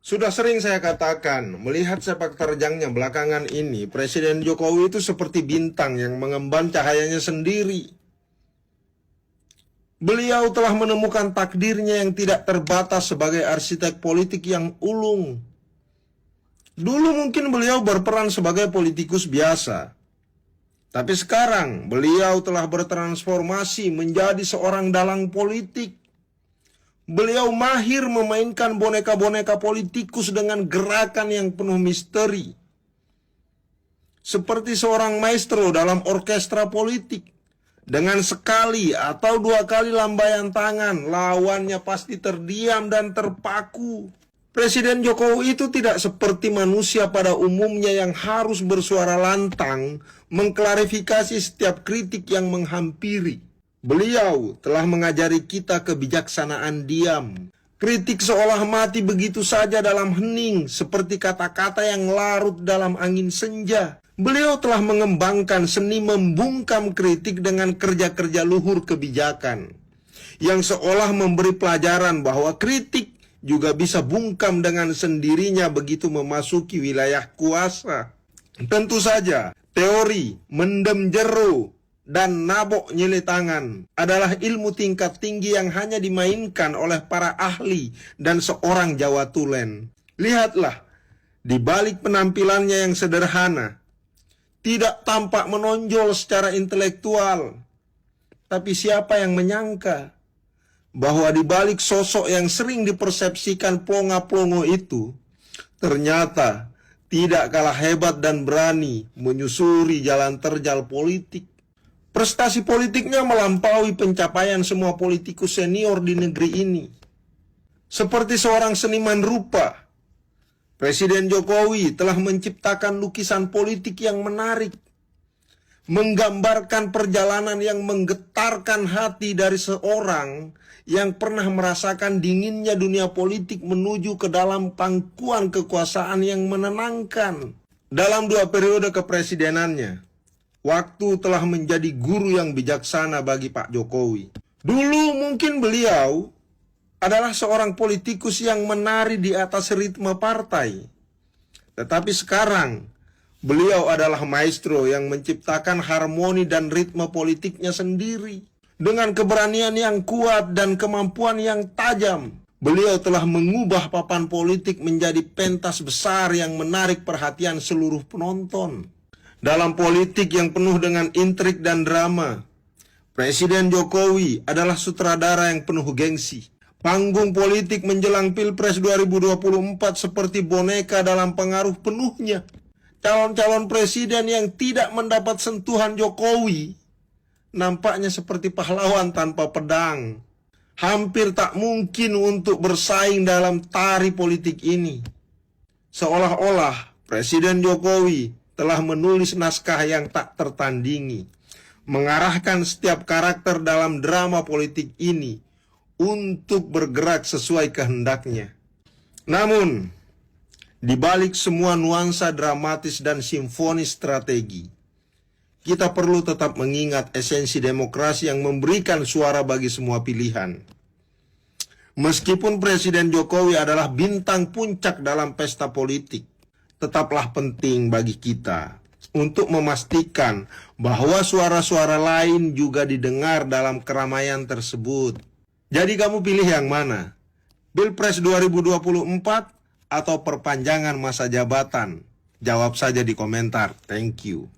Sudah sering saya katakan, melihat sepak terjangnya belakangan ini, Presiden Jokowi itu seperti bintang yang mengemban cahayanya sendiri. Beliau telah menemukan takdirnya yang tidak terbatas sebagai arsitek politik yang ulung. Dulu mungkin beliau berperan sebagai politikus biasa. Tapi sekarang beliau telah bertransformasi menjadi seorang dalang politik. Beliau mahir memainkan boneka-boneka politikus dengan gerakan yang penuh misteri. Seperti seorang maestro dalam orkestra politik. Dengan sekali atau dua kali lambaian tangan, lawannya pasti terdiam dan terpaku. Presiden Jokowi itu tidak seperti manusia pada umumnya yang harus bersuara lantang, mengklarifikasi setiap kritik yang menghampiri. Beliau telah mengajari kita kebijaksanaan diam. Kritik seolah mati begitu saja dalam hening, seperti kata-kata yang larut dalam angin senja. Beliau telah mengembangkan seni membungkam kritik dengan kerja-kerja luhur kebijakan, yang seolah memberi pelajaran bahwa kritik juga bisa bungkam dengan sendirinya begitu memasuki wilayah kuasa. Tentu saja, teori mendem jero dan nabok nyele tangan adalah ilmu tingkat tinggi yang hanya dimainkan oleh para ahli dan seorang Jawa Tulen. Lihatlah, di balik penampilannya yang sederhana, tidak tampak menonjol secara intelektual. Tapi siapa yang menyangka bahwa di balik sosok yang sering dipersepsikan plonga-plongo itu, ternyata tidak kalah hebat dan berani menyusuri jalan terjal politik. Prestasi politiknya melampaui pencapaian semua politikus senior di negeri ini. Seperti seorang seniman rupa, Presiden Jokowi telah menciptakan lukisan politik yang menarik, menggambarkan perjalanan yang menggetarkan hati dari seorang yang pernah merasakan dinginnya dunia politik menuju ke dalam pangkuan kekuasaan yang menenangkan. Dalam 2 periode kepresidenannya, waktu telah menjadi guru yang bijaksana bagi Pak Jokowi. Dulu mungkin beliau adalah seorang politikus yang menari di atas ritme partai. Tetapi sekarang, beliau adalah maestro yang menciptakan harmoni dan ritme politiknya sendiri. Dengan keberanian yang kuat dan kemampuan yang tajam, beliau telah mengubah papan politik menjadi pentas besar yang menarik perhatian seluruh penonton. Dalam politik yang penuh dengan intrik dan drama, Presiden Jokowi adalah sutradara yang penuh gengsi. Panggung politik menjelang Pilpres 2024 seperti boneka dalam pengaruh penuhnya. Calon-calon presiden yang tidak mendapat sentuhan Jokowi nampaknya seperti pahlawan tanpa pedang. Hampir tak mungkin untuk bersaing dalam tari politik ini. Seolah-olah Presiden Jokowi telah menulis naskah yang tak tertandingi, mengarahkan setiap karakter dalam drama politik ini untuk bergerak sesuai kehendaknya. Namun, di balik semua nuansa dramatis dan simfonis strategi, kita perlu tetap mengingat esensi demokrasi yang memberikan suara bagi semua pilihan. Meskipun Presiden Jokowi adalah bintang puncak dalam pesta politik, tetaplah penting bagi kita untuk memastikan bahwa suara-suara lain juga didengar dalam keramaian tersebut. Jadi kamu pilih yang mana? Pilpres 2024 atau perpanjangan masa jabatan? Jawab saja di komentar. Thank you.